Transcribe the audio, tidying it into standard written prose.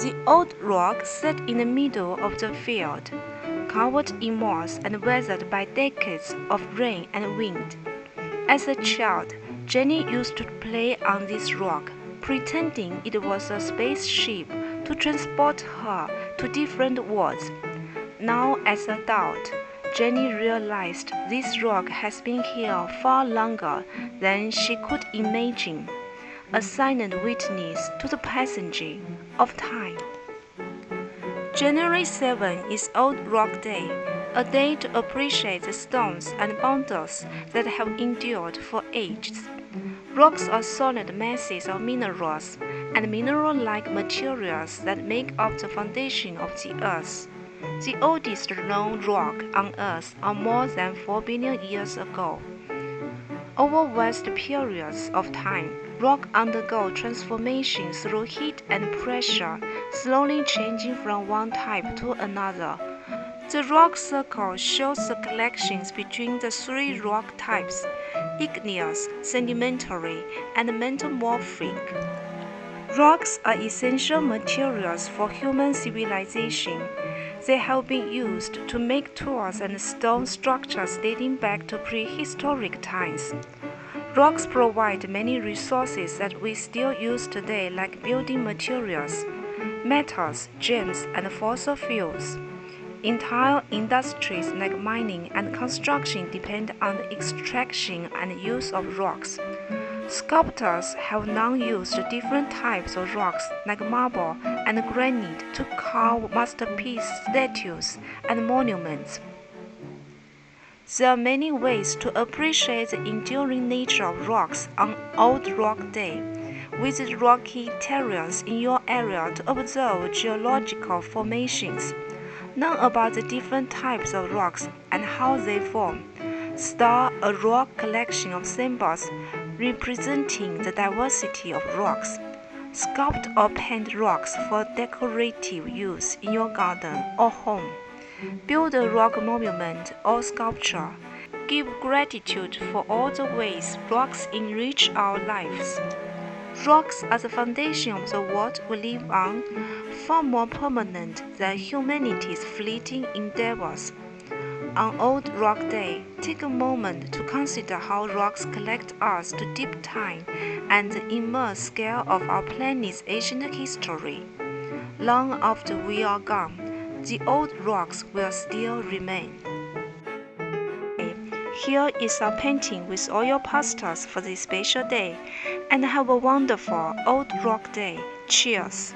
The old rock sat in the middle of the field, covered in moss and weathered by decades of rain and wind. As a child, Jenny used to play on this rock, pretending it was a spaceship to transport her to different worlds. Now, as an adult, Jenny realized this rock has been here far longer than she could imagine, a silent witness to the passage of time. January 7 is Old Rock Day, a day to appreciate the stones and boulders that have endured for ages. Rocks are solid masses of minerals and mineral-like materials that make up the foundation of the earth. The oldest known rock on Earth are more than 4 billion years ago. Over vast periods of time, rock undergo transformation through heat and pressure, slowly changing from one type to another. The rock circle shows the connections between the three rock types: igneous, sedimentary, and metamorphic. Rocks are essential materials for human civilization. They have been used to make tools and stone structures dating back to prehistoric times. Rocks provide many resources that we still use today, like building materials, metals, gems, and fossil fuels. Entire industries like mining and construction depend on the extraction and use of rocks. Sculptors have now used different types of rocks like marble and granite to carve masterpiece statues and monuments. There are many ways to appreciate the enduring nature of rocks on Old Rock Day. Visit rocky terrains in your area to observe geological formations. Learn about the different types of rocks and how they form. Start a rock collection of symbols representing the diversity of rocks. Sculpt or paint rocks for decorative use in your garden or home. Build a rock monument or sculpture. Give gratitude for all the ways rocks enrich our lives. Rocks are the foundation of the world we live on, far more permanent than humanity's fleeting endeavors. On Old Rock Day, take a moment to consider how rocks connect us to deep time and the immense scale of our planet's ancient history. Long after we are gone, the old rocks will still remain. Here is our painting with all your pastels for this special day, and have a wonderful Old Rock Day. Cheers!